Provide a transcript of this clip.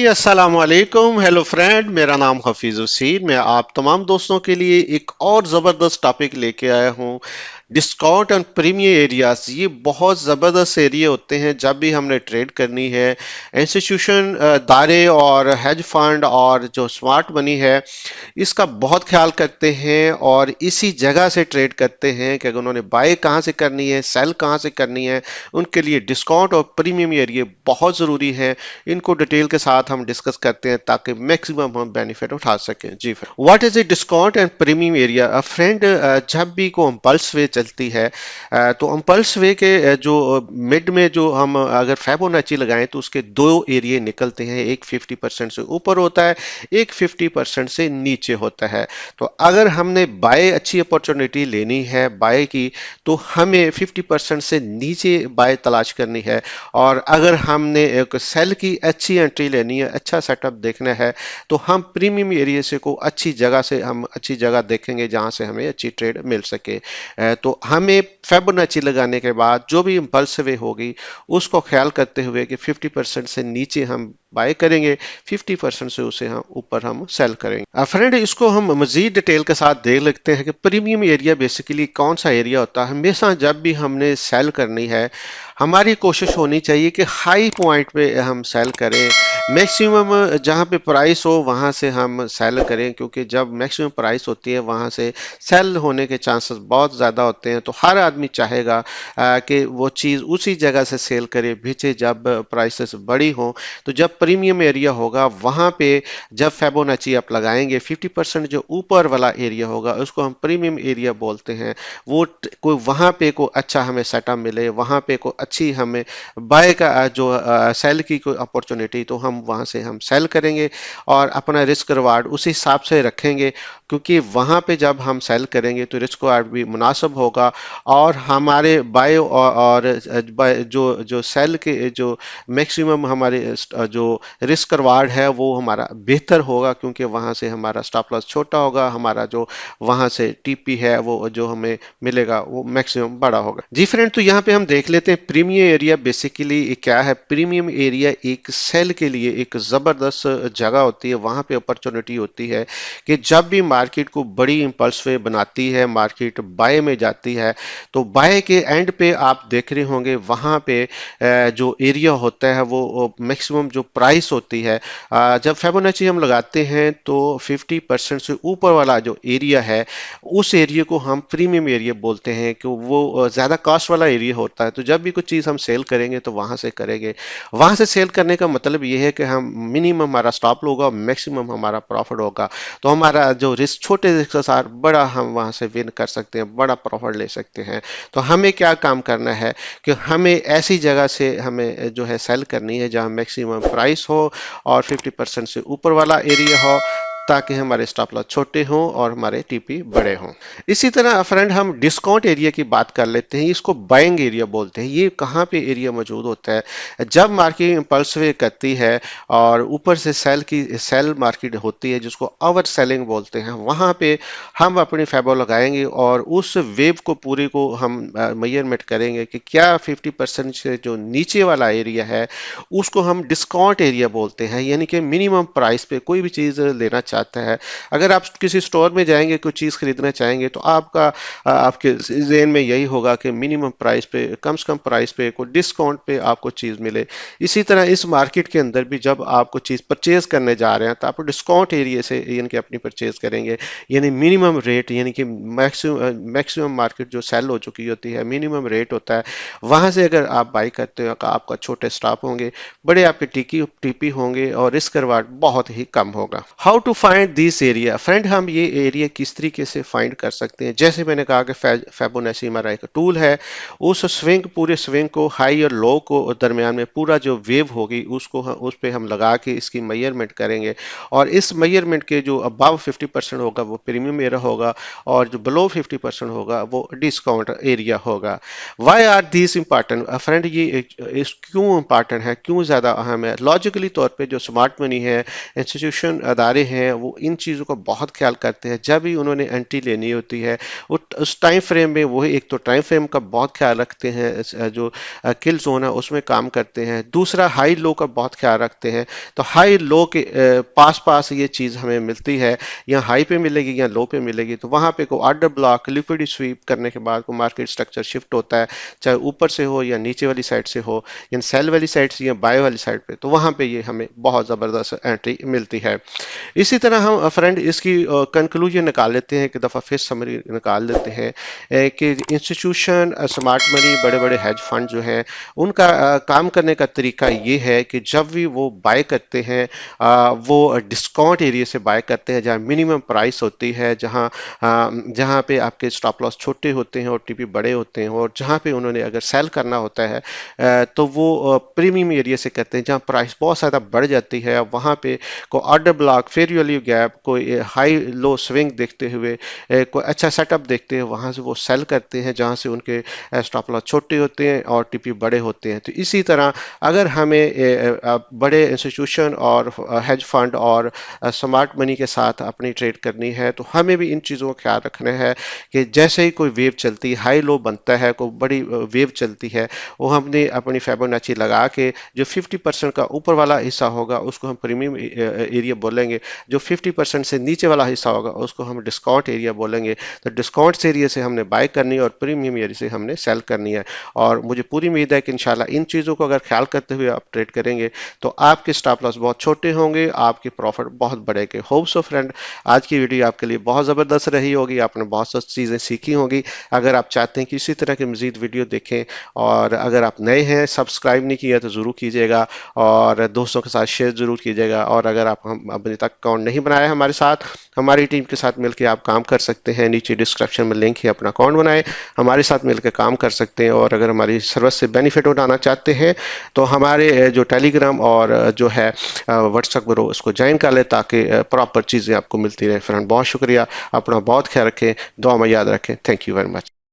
अस्सलाम वालेकुम। Hello friend, मेरा नाम हफीज हुसैन। मैं आप तमाम दोस्तों के लिए एक और ज़बरदस्त टॉपिक लेके आया हूँ। डिस्काउंट एंड प्रीमियम एरियाज, ये बहुत ज़बरदस्त एरिया होते हैं जब भी हमने ट्रेड करनी है। इंस्टीट्यूशन, दारे और हेज फंड और जो स्मार्ट मनी है, इसका बहुत ख्याल करते हैं और इसी जगह से ट्रेड करते हैं कि अगर उन्होंने बाय कहाँ से करनी है, सेल कहाँ से करनी है। उनके लिए डिस्काउंट और प्रीमियम एरिया बहुत ज़रूरी है। इनको डिटेल के साथ हम डिस्कस करते हैं ताकि मैक्सिमम हम बेनिफिट उठा सकें। जी friend, what is a discount and premium area friend? जब भी को अम्पल्स वे चलती है, तो अम्पल्स वे के जो मिड में जो हम अगर फैबोनाची लगाएं तो उसके दो एरिया निकलते हैं। एक 50% से ऊपर होता है, एक 50% से नीचे होता है। तो अगर हमने बाय अच्छी अपॉर्चुनिटी लेनी है बाय की, तो हमें 50% से नीचे बाय तलाश करनी है। और अगर हमने एक सेल की अच्छी एंट्री लेनी है, अच्छा सेटअप देखना है, तो हम प्रीमियम एरिया से को अच्छी जगह से हम अच्छी जगह देखेंगे जहां से हमें अच्छी ट्रेड मिल सके। तो हमें फिबोनाची लगाने के बाद जो भी इम्पल्स वे होगी उसको ख्याल करते हुए कि 50% से नीचे हम बाय करेंगे, 50% से उसे हम ऊपर हम सेल करेंगे। फ्रेंड, इसको हम मजीद डिटेल के साथ देख लेते हैं कि प्रीमियम एरिया बेसिकली कौन सा एरिया होता है। हमेशा जब भी हमने सेल करनी है, हमारी कोशिश होनी चाहिए कि हाई पॉइंट पे हम सेल करें। मैक्सिमम जहाँ पे प्राइस हो वहाँ से हम सेल करें, क्योंकि जब मैक्सिमम प्राइस होती है वहाँ से सेल होने के चांसेस बहुत ज़्यादा होते हैं। तो हर आदमी चाहेगा कि वो चीज़ उसी जगह से सेल करे बेचे जब प्राइसेस बड़ी हो। तो जब प्रीमियम एरिया होगा वहाँ पे जब फेबोनाची आप लगाएंगे, 50% जो ऊपर वाला एरिया होगा उसको हम प्रीमियम एरिया बोलते हैं। वो कोई वहाँ पे को अच्छा हमें सेटअप मिले, वहाँ पे को अच्छी हमें बाय का जो सेल की कोई अपॉर्चुनिटी, तो हम वहाँ से हम सेल करेंगे और अपना रिस्क रिवार्ड उसी हिसाब से रखेंगे। क्योंकि वहाँ पे जब हम सेल करेंगे तो रिस्क रिवार्ड भी मुनासिब होगा और हमारे बाय और जो जो सेल के जो मैक्सिमम हमारे जो रिस्क रिवार्ड है वो हमारा बेहतर होगा, क्योंकि वहाँ से हमारा स्टॉप लॉस छोटा होगा, हमारा जो वहाँ से टीपी है वो जो हमें मिलेगा वो मैक्सिमम बड़ा होगा। जी फ्रेंड, तो यहाँ पे हम देख लेते हैं प्रीमियम एरिया बेसिकली क्या है। प्रीमियम एरिया एक सेल के लिए एक ज़बरदस्त जगह होती है। वहाँ पे अपॉर्चुनिटी होती है कि जब भी मार्केट को बड़ी इम्पल्स वे बनाती है, मार्केट बाय में जाती है, तो बाय के एंड पे आप देख रहे होंगे वहाँ पे जो एरिया होता है वो मैक्सिमम जो प्राइस होती है, जब फेबोनाची हम लगाते हैं तो 50% से ऊपर वाला जो एरिया है उस एरिया को हम प्रीमियम एरिया बोलते हैं कि वो ज़्यादा कॉस्ट वाला एरिया होता है। तो जब भी कुछ चीज़ हम सेल करेंगे तो वहाँ से करेंगे। वहाँ से सेल करने का मतलब ये है कि हम मिनिमम हमारा स्टॉप होगा, मैक्सिमम हमारा प्रॉफिट होगा। तो हमारा जो रिस्क छोटे रिस्क के साथ बड़ा हम वहाँ से विन कर सकते हैं, बड़ा प्रॉफिट ले सकते हैं। तो हमें क्या काम करना है कि हमें ऐसी जगह से हमें जो है सेल करनी है जहाँ मैक्सिमम प्राइस हो और 50% से ऊपर वाला एरिया हो, ताकि हमारे स्टॉप लॉस छोटे हों और हमारे टीपी बड़े हों। इसी तरह फ्रेंड, हम डिस्काउंट एरिया की बात कर लेते हैं। इसको बाइंग एरिया बोलते हैं। ये कहाँ पे एरिया मौजूद होता है? जब मार्केट इम्पल्स वे करती है और ऊपर से सेल मार्केट होती है जिसको ओवर सेलिंग बोलते हैं, वहाँ पे हम अपनी फैबो लगाएंगे और उस वेव को पूरी को हम मेजरमेंट करेंगे कि क्या 50% से जो नीचे वाला एरिया है उसको हम डिस्काउंट एरिया बोलते हैं। यानी कि मिनिमम प्राइस पे कोई भी चीज़ लेना चाहता है, अगर आप किसी स्टोर में जाएंगे कोई चीज़ खरीदना चाहेंगे तो आपके जहन में यही होगा कि मिनिमम प्राइस पे, कम से कम प्राइस पे, कोई डिस्काउंट पे आपको चीज़ मिले। इसी तरह इस मार्केट के अंदर भी जब आपको चीज़ परचेज करने जा रहे हैं तो आप डिस्काउंट एरिया से यानी कि अपनी परचेज करेंगे। यानी मिनिमम रेट, यानी कि मैक्सिमम मार्केट जो सेल हो चुकी होती है, मिनिमम रेट होता है, वहां से अगर आप बाई करते हो तो आपका छोटे स्टॉप होंगे, बड़े आपके टीपी होंगे और रिस्क रिवार्ड बहुत ही कम होगा। How to find this area friend? हम ये एरिया किस तरीके से फाइंड कर सकते हैं? जैसे मैंने कहा कि फेबोनाची हमारा एक टूल है। उस स्विंग, पूरे स्विंग को, हाई और लो को दरमियान में पूरा जो वेव होगी उसको उस पे हम लगा के इसकी मेजरमेंट करेंगे और इस मेजरमेंट के जो अबव 50% होगा वो प्रीमियम एरिया होगा और जो बिलो 50% होगा वो डिस्काउंट एरिया होगा। Why are this important friend? ये इस क्यों इंपॉर्टेंट है, क्यों ज़्यादा अहम है? लॉजिकली तौर पे जो स्मार्ट मनी है, इंस्टीट्यूशन अदारे हैं, वो इन चीज़ों का बहुत ख्याल करते हैं। जब भी उन्होंने एंट्री लेनी होती है उस टाइम फ्रेम में वो एक तो टाइम फ्रेम का बहुत ख्याल रखते हैं, जो किल जोन है उसमें काम करते हैं। दूसरा हाई लो का बहुत ख्याल रखते हैं। तो हाई लो के पास पास ये चीज़ हमें मिलती है, या हाई पे मिलेगी या लो पे मिलेगी, तो वहाँ पे को ऑर्डर ब्लॉक लिक्विडिटी स्वीप करने के बाद को मार्केट स्ट्रक्चर शिफ्ट होता है, चाहे ऊपर से हो या नीचे वाली साइड से हो, या सेल वाली साइड से या बाय वाली साइड पे, तो वहाँ पे ये हमें बहुत ज़बरदस्त एंट्री मिलती है। इसी तरह हम फ्रेंड इसकी कंक्लूजन निकाल लेते हैं, कि दफ़ा फिर समरी निकाल लेते हैं कि इंस्टीट्यूशन, स्मार्ट मनी, बड़े बड़े हेज फंड जो हैं उनका काम करने का तरीका ये है कि जब भी वो बाय करते हैं वो डिस्काउंट एरिया से बाय करते हैं, जहाँ मिनिमम प्राइस होती है, जहाँ पे आपके स्टॉप लॉस छोटे होते हैं और टीपी बड़े होते हैं, और जहाँ पे उन्होंने अगर सेल करना होता है तो वो प्रीमियम एरिया से करते हैं, जहाँ प्राइस बहुत ज़्यादा बढ़ जाती है। वहाँ पे को order block, fair value gap, कोई हाई लो स्विंग देखते हुए, कोई अच्छा सेटअप देखते हैं, वहाँ से वो सेल करते हैं, जहाँ से उनके स्टॉप लॉस छोटे होते हैं और टीपी बड़े होते हैं। तो इसी तरह अगर हमें बड़े इंस्टीट्यूशन और हेज फंड और स्मार्ट मनी के साथ अपनी ट्रेड करनी है, तो हमें भी इन चीज़ों का ख्याल रखना है कि जैसे ही कोई वेव चलती है, हाई लो बनता है, कोई बड़ी वेव चलती है, वो हमने अपनी फिबोनाची लगा के जो 50% का ऊपर वाला हिस्सा होगा उसको हम प्रीमियम एरिया बोलेंगे, जो 50% से नीचे वाला हिस्सा होगा उसको हम डिस्काउंट एरिया बोलेंगे। तो डिस्काउंट एरिया से हमने बाय करनी है और प्रीमियम एरिया से हमने सेल करनी है। और मुझे पूरी उम्मीद है कि इंशाल्लाह इन चीज़ों को अगर ख्याल करते हुए आप ट्रेड करेंगे तो आपके स्टॉप लॉस बहुत छोटे होंगे, आपके प्रॉफिट बहुत बढ़ेंगे। होप सो फ्रेंड, आज की वीडियो आपके लिए बहुत ज़बरदस्त रही होगी, आपने बहुत सी चीज़ें सीखी होंगी। अगर आप चाहते हैं कि इसी तरह की मज़ीद वीडियो देखें, और अगर आप नए हैं, सब्सक्राइब नहीं किया तो ज़रूर कीजिएगा, और दोस्तों के साथ शेयर ज़रूर कीजिएगा। और अगर आप हम अभी तक अकाउंट नहीं बनाया हमारे साथ, हमारी टीम के साथ मिलकर आप काम कर सकते हैं। नीचे डिस्क्रिप्शन में लिंक है, अपना अकाउंट बनाए, हमारे साथ मिलकर काम कर सकते हैं। और अगर हमारी सर्विस से बेनिफिट उठाना चाहते हैं तो हमारे जो टेलीग्राम और जो है व्हाट्सएप ग्रुप, उसको ज्वाइन कर ले, ताकि प्रॉपर चीज़ें आपको मिलती रहे। फ्रेंड बहुत शुक्रिया, अपना बहुत ख्याल रखें, दुआ में याद रखें। Thank you very much.